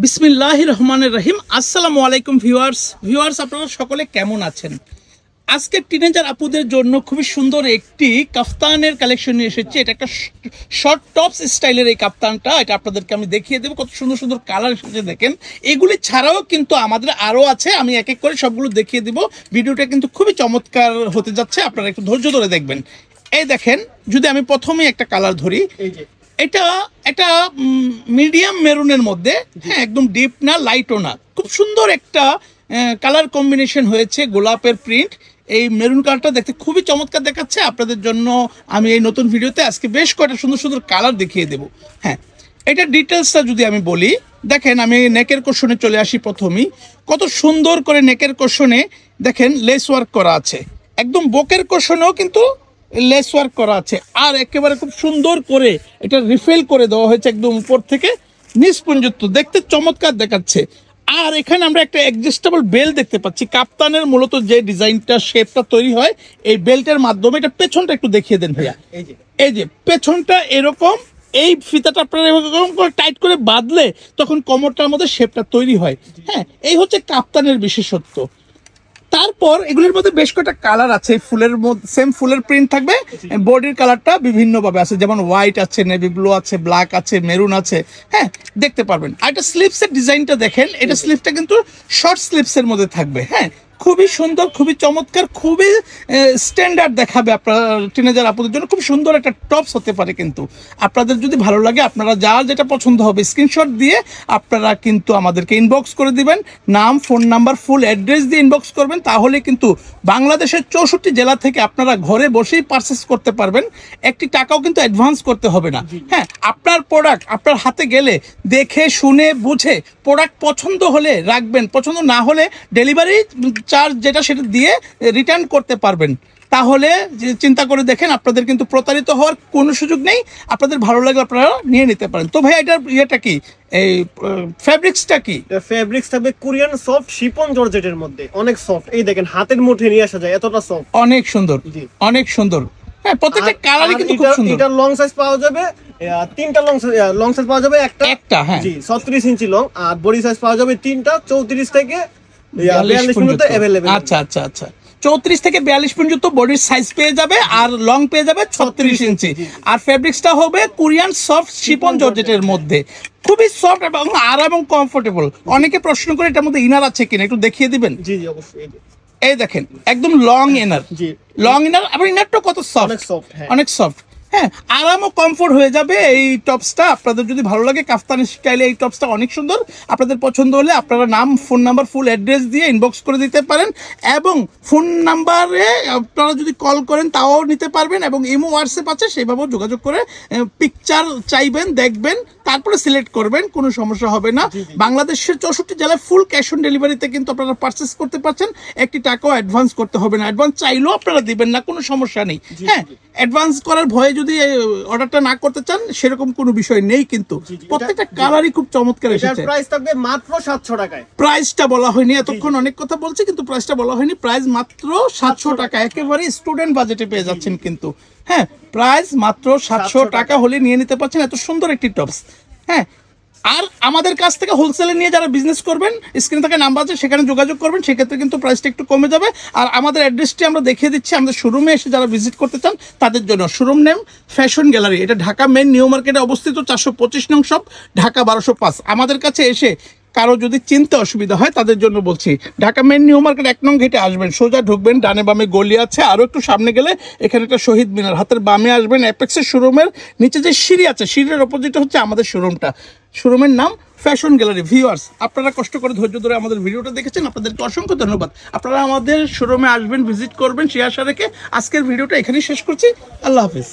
বিসমিল্লাহির রহমানির রহিম। আসসালামু আলাইকুম ভিউয়ার্স আপনারা সকলে কেমন আছেন? আজকে টিনেজার আপুদের জন্য খুবই সুন্দর একটি কাফতানের কালেকশন নিয়ে এসেছি। এটা একটা শর্ট টপস স্টাইলের এই কাফতানটা, এটা আপনাদেরকে আমি দেখিয়ে দেবো। কত সুন্দর সুন্দর কালার এসেছে দেখেন। এগুলি ছাড়াও কিন্তু আমাদের আরও আছে, আমি এক এক করে সবগুলো দেখিয়ে দিব। ভিডিওটা কিন্তু খুবই চমৎকার হতে যাচ্ছে, আপনারা একটু ধৈর্য ধরে দেখবেন। এই দেখেন, যদি আমি প্রথমেই একটা কালার ধরি, এটা মিডিয়াম মেরুনের মধ্যে, হ্যাঁ একদম ডিপ না লাইটও না, খুব সুন্দর একটা কালার কম্বিনেশন হয়েছে, গোলাপের প্রিন্ট। এই মেরুন কালারটা দেখতে খুবই চমৎকার দেখাচ্ছে। আপনাদের জন্য আমি এই নতুন ভিডিওতে আজকে বেশ কয়েকটা সুন্দর সুন্দর কালার দেখিয়ে দেব। হ্যাঁ, এটা ডিটেলসটা যদি আমি বলি, দেখেন আমি নেকের কোশনে চলে আসি। প্রথমেই কত সুন্দর করে নেকের কোশনে দেখেন লেস ওয়ার্ক করা আছে, একদম বুকের কোশনেও কিন্তু লেস ওয়ার্ক করা আছে, আর একেবারে খুব সুন্দর করে এটা রিফিল করে দেওয়া হয়েছে একদম উপর থেকে নিচ পর্যন্ত, দেখতে চমৎকার দেখাচ্ছে। আর এখানে আমরা একটা অ্যাডজাস্টেবল বেল্ট দেখতে পাচ্ছি। কাপ্তানের মূলত যে ডিজাইনটা শেপটা তৈরি হয় এই বেল্টের মাধ্যমে। এটা পেছনটা একটু দেখিয়ে দেন ভাইয়া। এই যে পেছনটা এরকম, এই ফিতাটা আপনারা এরকম করে টাইট করে বাঁধলে তখন কোমরটার মধ্যে শেপটা তৈরি হয়। হ্যাঁ, এই হচ্ছে কাপ্তানের বিশেষত্ব। তারপর এগুলোর মধ্যে বেশ কয়েকটা কালার আছে। ফুলের মধ্যে সেম ফুলের প্রিন্ট থাকবে, বডির কালারটা বিভিন্ন ভাবে আছে, যেমন হোয়াইট আছে, নেভি ব্লু আছে, ব্ল্যাক আছে, মেরুন আছে। হ্যাঁ, দেখতে পারবেন। আর এটা স্লিভসের ডিজাইনটা দেখেন, এটা স্লিভসটা কিন্তু শর্ট স্লিভসের মধ্যে থাকবে। হ্যাঁ, খুবই সুন্দর, খুবই চমৎকার, খুবই স্ট্যান্ডার্ড দেখাবে আপনার টিনেজার আপুদের জন্য। খুব সুন্দর একটা টপস হতে পারে। কিন্তু আপনাদের যদি ভালো লাগে, আপনারা যার যেটা পছন্দ হবে স্ক্রিনশট দিয়ে আপনারা কিন্তু আমাদেরকে ইনবক্স করে দিবেন। নাম, ফোন নাম্বার, ফুল অ্যাড্রেস দিয়ে ইনবক্স করবেন। তাহলে কিন্তু বাংলাদেশের 64 জেলা থেকে আপনারা ঘরে বসেই পারচেস করতে পারবেন। একটি টাকাও কিন্তু অ্যাডভান্স করতে হবে না। হ্যাঁ, আপনার প্রোডাক্ট আপনার হাতে গেলে দেখে শুনে বুঝে প্রোডাক্ট পছন্দ হলে রাখবেন, পছন্দ না হলে ডেলিভারি চার্জ যেটা সেটা দিয়ে রিটার্ন করতে পারবেন। তাহলে চিন্তা করে দেখেন, আপনাদের কিন্তু প্রতারিত হওয়ার কোনো সুযোগ নেই। আপনাদের ভালো লাগলে আপনারা নিয়ে নিতে পারেন। তো ভাই, এটার ইয়েটা কি, এই ফেব্রিক্সটা কি? ফেব্রিক্স থাকবে কোরিয়ান সফট শিফন জর্জেটের মধ্যে, অনেক সফট। এই দেখেন, হাতের মুঠে নিয়ে আসা যায়, এতটা সফট, অনেক সুন্দর, অনেক সুন্দর। হ্যাঁ, প্রত্যেকটা কালারই কিন্তু খুব সুন্দর। এটা লং সাইজ পাওয়া যাবে, তিনটা লং সাইজ পাওয়া যাবে, একটা হ্যাঁ জি 36 ইঞ্চি লং। আর বডি সাইজ পাওয়া যাবে তিনটা, 34 থেকে 42 পর্যন্ত अवेलेबल। আচ্ছা আচ্ছা আচ্ছা, 34 থেকে 42 পর্যন্ত বডির সাইজ পেয়ে যাবে, আর লং পেয়ে যাবে 36 ইঞ্চি। আর ফেব্রিক্সটা হবে কোরিয়ান সফট শিফন জর্জেটের মধ্যে, খুবই সফট এবং আরাম এবং কমফোর্টেবল। অনেকে প্রশ্ন করে এটার মধ্যে ইনার আছে কিনা, একটু দেখিয়ে দিবেন। জি জি অবশ্যই। এই দেখেন, একদম লং ইনার, লং ইনার, আবার ইনারটা কত সফট, অনেক সফট। হ্যাঁ, আরাম ও কমফোর্ট হয়ে যাবে এই টপসটা। আপনাদের যদি ভালো লাগে কাফতানি স্টাইলে এই টপসটা অনেক সুন্দর। আপনাদের পছন্দ হলে আপনারা নাম, ফোন নাম্বার, ফুল অ্যাড্রেস দিয়ে ইনবক্স করে দিতে পারেন, এবং ফোন নাম্বারে আপনারা যদি কল করেন তাও নিতে পারবেন, এবং ইমো হোয়াটসঅ্যাপ আছে, সেইভাবেও যোগাযোগ করে পিকচার চাইবেন, দেখবেন, তারপরে সিলেক্ট করবেন, কোনো সমস্যা হবে না। বাংলাদেশের 64 জেলায় ফুল ক্যাশ অন ডেলিভারিতে কিন্তু আপনারা পারচেস করতে পারছেন। একটি টাকাও অ্যাডভান্স করতে হবে না, অ্যাডভান্স চাইলেও আপনারা দিবেন না, কোনো সমস্যা নেই। হ্যাঁ, অ্যাডভান্স করার ভয়ে যদি অর্ডারটা না করতে চান সেরকম কোনো বিষয় নেই। কিন্তু প্রত্যেকটা কালারই খুব চমৎকার এসেছে। প্রাইস থাকবে মাত্র 700 টাকায়। প্রাইসটা বলা হয়নি, এতক্ষণ অনেক কথা বলছি কিন্তু প্রাইসটা বলা হয়নি। প্রাইস মাত্র 700 টাকা, একেবারে স্টুডেন্ট বাজেটে পেয়ে যাচ্ছেন কিন্তু। হ্যাঁ, প্রাইস মাত্র 700 টাকা হলে নিয়ে নিতে পারছেন এত সুন্দর একটি টপস। হ্যাঁ, আর আমাদের কাছ থেকে হোলসেলে নিয়ে যারা বিজনেস করবেন, স্ক্রিনে থাকা নাম্বার আছে, সেখানে যোগাযোগ করবেন, সেক্ষেত্রে কিন্তু প্রাইসটা একটু কমে যাবে। আর আমাদের অ্যাড্রেসটি আমরা দেখিয়ে দিচ্ছি। আমাদের শোরুমে এসে যারা ভিজিট করতে চান তাদের জন্য শোরুম নেম ফ্যাশন গ্যালারি, এটা ঢাকা মেন নিউ মার্কেটে অবস্থিত, 425 নং শপ, ঢাকা 1205। আমাদের কাছে এসে কারো যদি চিনতে অসুবিধা হয় তাদের জন্য বলছি, ঢাকা মেন নিউ মার্কেট 1 নং গেটে আসবেন, সোজা ঢুকবেন, ডানে বামে গলি আছে, আরও একটু সামনে গেলে এখানে একটা শহীদ মিনার, হাতের বামে আসবেন, অ্যাপেক্সের শোরুমের নিচে যে সিঁড়ি আছে, সিঁড়ির অপোজিটে হচ্ছে আমাদের শোরুমটা। শোরুমের নাম ফ্যাশন গ্যালারি। ভিউয়ার্স, আপনারা কষ্ট করে ধৈর্য ধরে আমাদের ভিডিওটা দেখেছেন, আপনাদেরকে অসংখ্য ধন্যবাদ। আপনারা আমাদের শোরুমে আসবেন, ভিজিট করবেন, সেই আশা রেখে আজকের ভিডিওটা এখানেই শেষ করছি। আল্লাহ হাফিজ।